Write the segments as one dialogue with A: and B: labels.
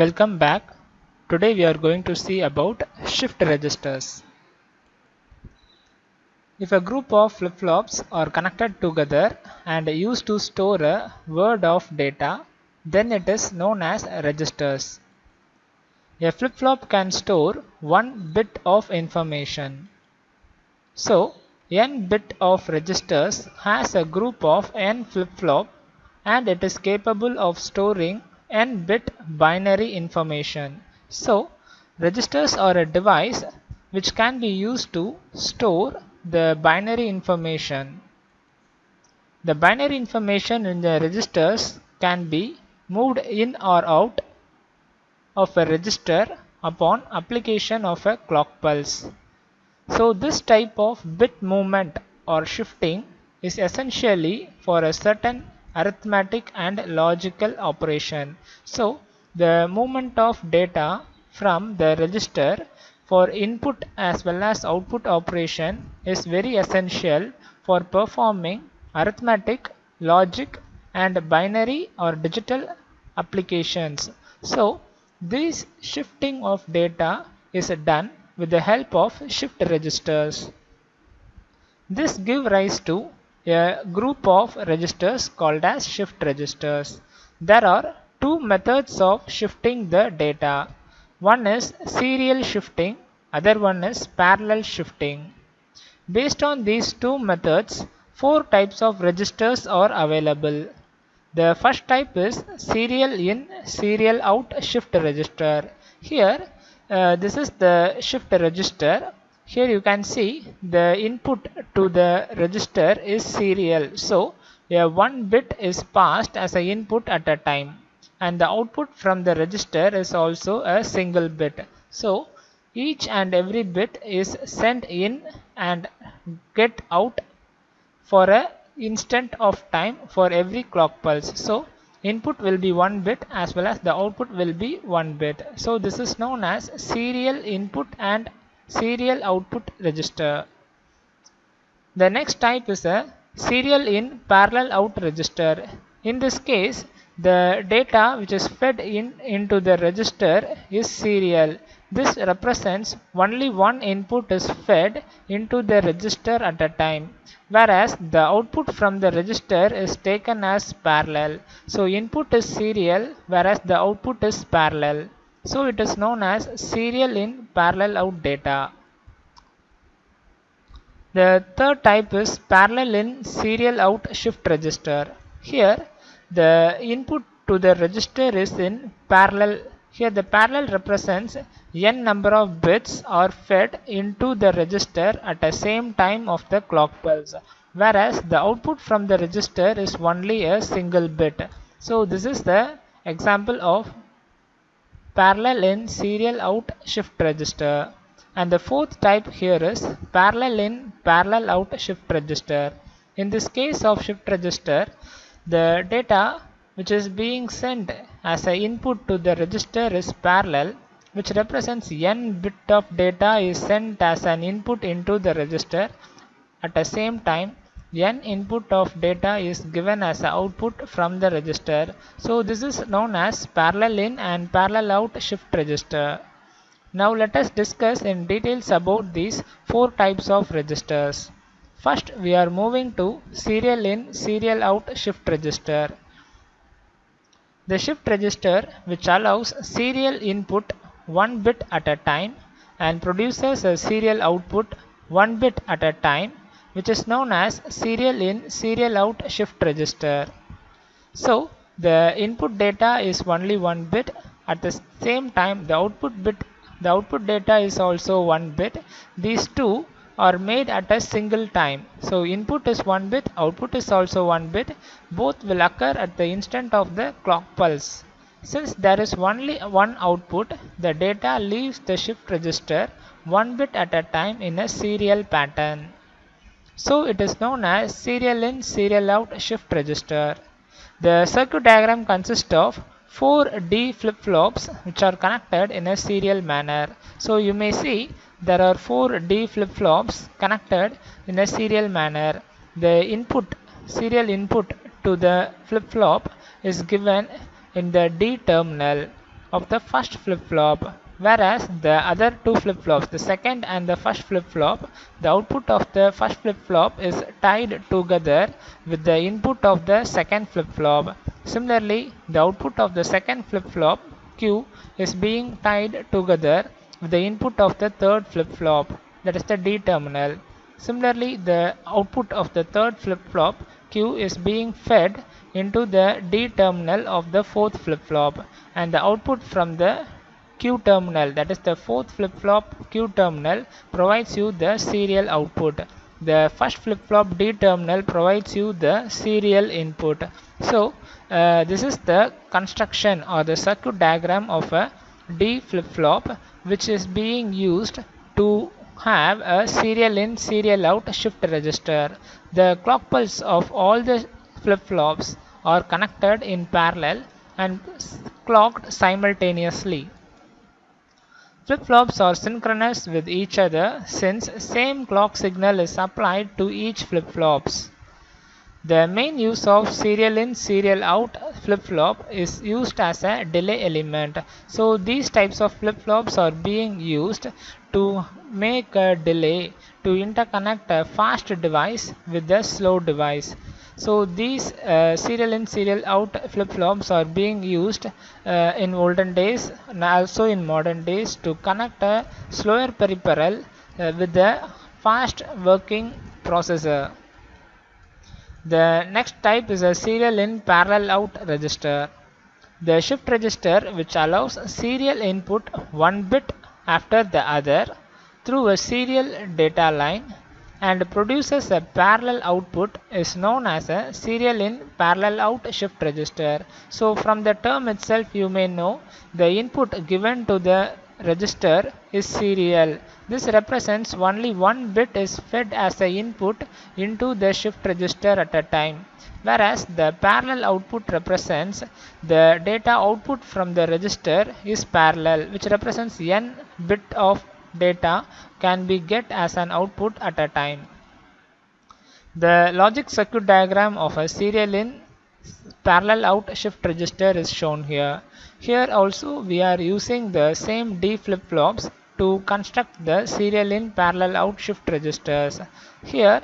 A: Welcome back. Today we are going to see about shift registers. If a group of flip-flops are connected together and used to store a word of data, then it is known as registers. A flip-flop can store one bit of information. So, n bit of registers has a group of n flip-flop and it is capable of storing n bit binary information. So, registers are a device which can be used to store the binary information. The binary information in the registers can be moved in or out of a register upon application of a clock pulse. So this type of bit movement or shifting is essentially for a certain arithmetic and logical operation. So the movement of data from the register for input as well as output operation is very essential for performing arithmetic, logic and binary or digital applications. So this shifting of data is done with the help of shift registers. This gives rise to a group of registers called as shift registers. There are two methods of shifting the data. One is serial shifting, other one is parallel shifting. Based on these two methods, four types of registers are available. The first type is serial in, serial out shift register. Here, this is the shift register. Here you can see the input to the register is serial. So, a one bit is passed as an input at a time, and the output from the register is also a single bit. So, each and every bit is sent in and get out for a instant of time for every clock pulse. So input will be 1 bit as well as the output will be 1 bit. So this is known as serial input and serial output register. The next type is a serial in parallel out register. In this case, the data which is fed into the register is serial. This represents only one input is fed into the register at a time, whereas the output from the register is taken as parallel. So input is serial whereas the output is parallel. So it is known as serial in parallel out data. The third type is parallel in serial out shift register. Here the input to the register is in parallel. Here the parallel represents n number of bits are fed into the register at the same time of the clock pulse, whereas the output from the register is only a single bit. So this is the example of parallel in serial out shift register. And the fourth type here is parallel in parallel out shift register. In this case of shift register, the data which is being sent as an input to the register is parallel, which represents n bit of data is sent as an input into the register. At the same time, n input of data is given as an output from the register. So this is known as parallel in and parallel out shift register. Now let us discuss in details about these four types of registers. First, we are moving to serial in, serial out shift register. The shift register, which allows serial input 1 bit at a time and produces a serial output 1 bit at a time, which is known as serial in, serial out shift register. So the input data is only 1 bit. At the same time, the output data is also 1 bit. These two are made at a single time. So input is 1 bit, output is also 1 bit. Both will occur at the instant of the clock pulse. Since there is only one output, the data leaves the shift register 1 bit at a time in a serial pattern. So it is known as serial in, serial out shift register. The circuit diagram consists of 4 D flip-flops which are connected in a serial manner. So you may see there are 4 D flip-flops connected in a serial manner. The serial input to the flip-flop is given in the D terminal. of the first flip-flop, whereas the other two flip-flops, the second and the first flip-flop, the output of the first flip-flop is tied together with the input of the second flip-flop. Similarly, the output of the second flip-flop Q is being tied together with the input of the third flip-flop, that is the D terminal. Similarly, the output of the third flip-flop Q is being fed into the D terminal of the fourth flip-flop, and the output from the Q terminal, that is the fourth flip-flop Q terminal, provides you the serial output. The first flip-flop D terminal provides you the serial input. So this is the construction or the circuit diagram of a D flip-flop, which is being used to have a serial in serial out shift register. The clock pulse of all the flip-flops are connected in parallel and clocked simultaneously. Flip-flops are synchronous with each other since same clock signal is applied to each flip-flops. The main use of serial in serial out flip-flop is used as a delay element. So these types of flip-flops are being used to make a delay to interconnect a fast device with a slow device. So these serial in serial out flip-flops are being used in olden days and also in modern days to connect a slower peripheral with a fast working processor. The next type is a serial in parallel out register. The shift register, which allows serial input one bit after the other through a serial data line and produces a parallel output, is known as a serial in parallel out shift register. So from the term itself you may know the input given to the register is serial. This represents only one bit is fed as an input into the shift register at a time, whereas the parallel output represents the data output from the register is parallel, which represents n bit of data can be get as an output at a time. The logic circuit diagram of a serial in parallel out shift register is shown here. Here also we are using the same D flip-flops to construct the serial in parallel out shift registers. Here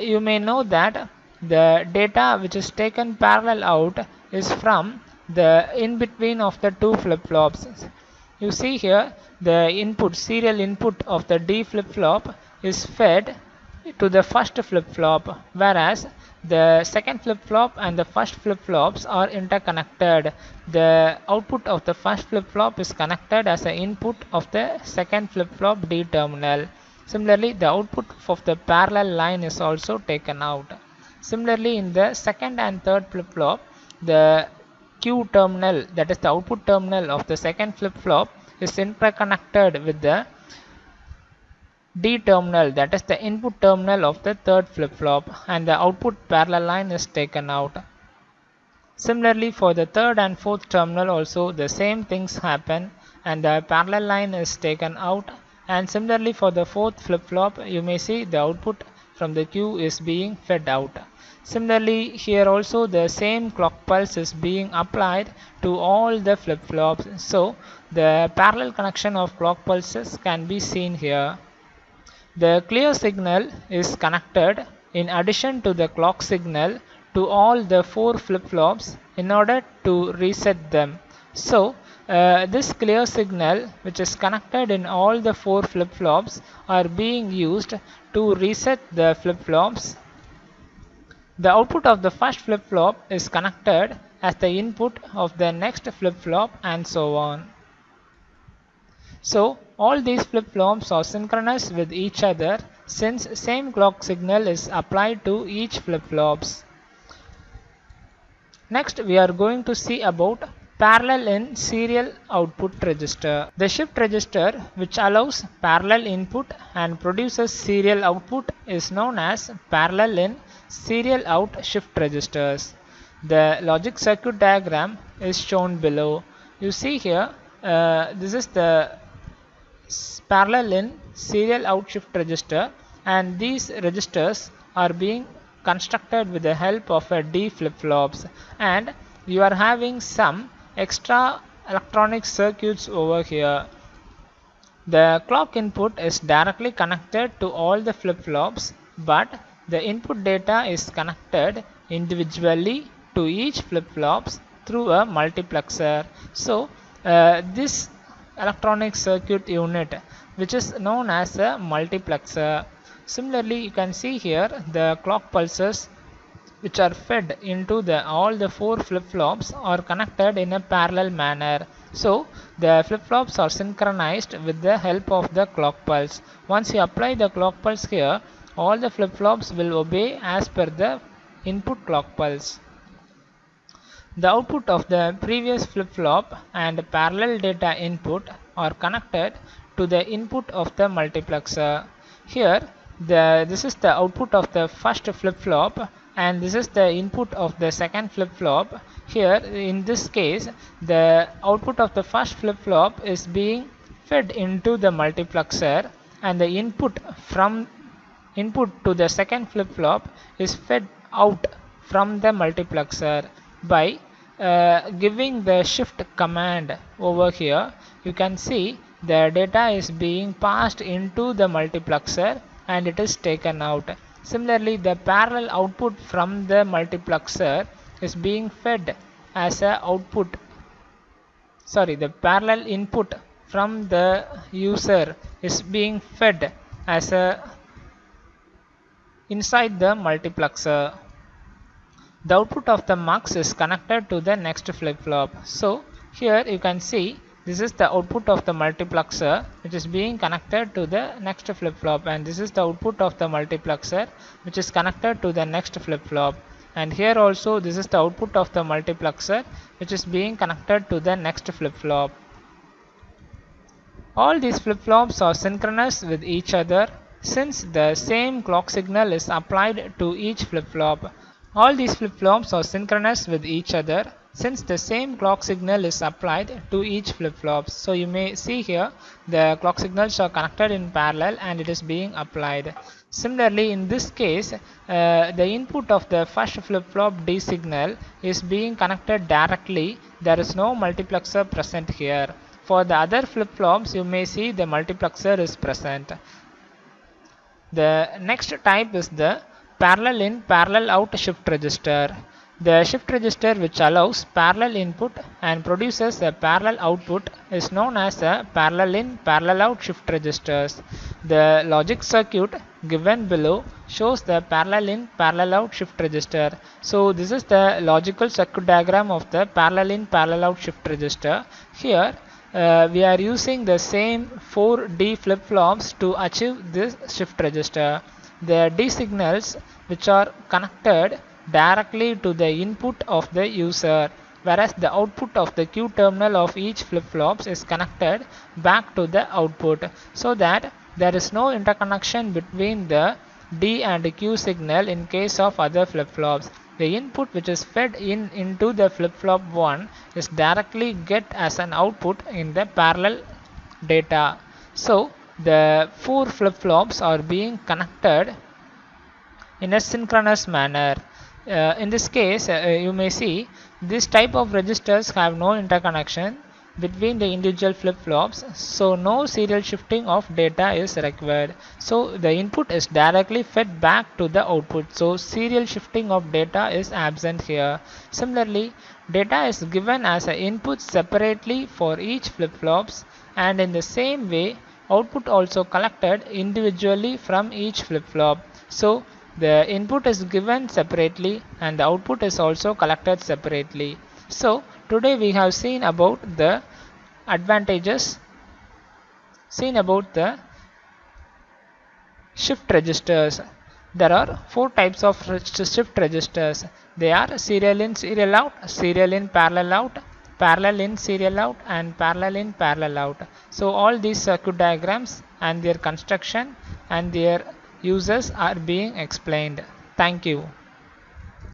A: you may know that the data which is taken parallel out is from the in between of the two flip-flops. You see here the input, serial input of the D flip-flop is fed to the first flip-flop, whereas the second flip-flop and the first flip-flops are interconnected. The output of the first flip-flop is connected as an input of the second flip-flop D terminal. Similarly, the output of the parallel line is also taken out. Similarly, in the second and third flip-flop, the Q terminal, that is the output terminal of the second flip-flop, is interconnected with the D terminal, that is the input terminal of the third flip-flop, and the output parallel line is taken out. Similarly, for the third and fourth terminal also the same things happen and the parallel line is taken out, and similarly for the fourth flip-flop you may see the output from the Q is being fed out. Similarly, here also the same clock pulse is being applied to all the flip-flops. So the parallel connection of clock pulses can be seen here. The clear signal is connected in addition to the clock signal to all the four flip-flops in order to reset them. So this clear signal which is connected in all the four flip-flops are being used to reset the flip-flops. The output of the first flip-flop is connected as the input of the next flip-flop and so on. So all these flip-flops are synchronous with each other since same clock signal is applied to each flip-flops. Next we are going to see about parallel in serial output register. The shift register which allows parallel input and produces serial output is known as parallel in serial out shift registers. The logic circuit diagram is shown below. You see here this is the parallel in serial out shift register, and these registers are being constructed with the help of a D flip-flops, and you are having some extra electronic circuits over here. The clock input is directly connected to all the flip-flops, but the input data is connected individually to each flip-flops through a multiplexer. So this electronic circuit unit, which is known as a multiplexer. Similarly, you can see here the clock pulses which are fed into all the 4 flip-flops are connected in a parallel manner. So the flip-flops are synchronized with the help of the clock pulse. Once you apply the clock pulse here, all the flip-flops will obey as per the input clock pulse. The output of the previous flip-flop and parallel data input are connected to the input of the multiplexer. Here this is the output of the first flip-flop and this is the input of the second flip-flop. Here in this case the output of the first flip-flop is being fed into the multiplexer and the input to the second flip-flop is fed out from the multiplexer. By giving the shift command over here, you can see the data is being passed into the multiplexer and it is taken out. Similarly, the parallel output from the multiplexer is being fed as a output. The parallel input from the user is being fed as a inside the multiplexer. The output of the mux is connected to the next flip-flop. So here you can see this is the output of the multiplexer which is being connected to the next flip-flop, and this is the output of the multiplexer which is connected to the next flip-flop, and here also this is the output of the multiplexer which is being connected to the next flip-flop. All these flip-flops are synchronous with each other since the same clock signal is applied to each flip-flop. All these flip-flops are synchronous with each other since the same clock signal is applied to each flip-flop. So you may see here the clock signals are connected in parallel and it is being applied. Similarly, in this case the input of the first flip-flop D signal is being connected directly. There is no multiplexer present here. For the other flip-flops you may see the multiplexer is present. The next type is the parallel in parallel out shift register. The shift register which allows parallel input and produces a parallel output is known as a parallel in parallel out shift registers. The logic circuit given below shows the parallel in parallel out shift register. So this is the logical circuit diagram of the parallel in parallel out shift register. Here we are using the same 4 D flip-flops to achieve this shift register. The D signals which are connected directly to the input of the user, whereas the output of the Q terminal of each flip-flops is connected back to the output, so that there is no interconnection between the D and Q signal in case of other flip-flops. The input which is fed into the flip-flop 1 is directly get as an output in the parallel data. So the 4 flip-flops are being connected in a synchronous manner. In this case you may see this type of registers have no interconnection between the individual flip-flops, so no serial shifting of data is required. So the input is directly fed back to the output, so serial shifting of data is absent here. Similarly, data is given as an input separately for each flip-flops, and in the same way output also collected individually from each flip-flop. So the input is given separately and the output is also collected separately. So today we have seen about the advantages, about the shift registers. There are 4 types of shift registers. They are serial in, serial out, serial in, parallel out, parallel in, serial out, and parallel in, parallel out. So all these circuit diagrams and their construction and their uses are being explained. Thank you.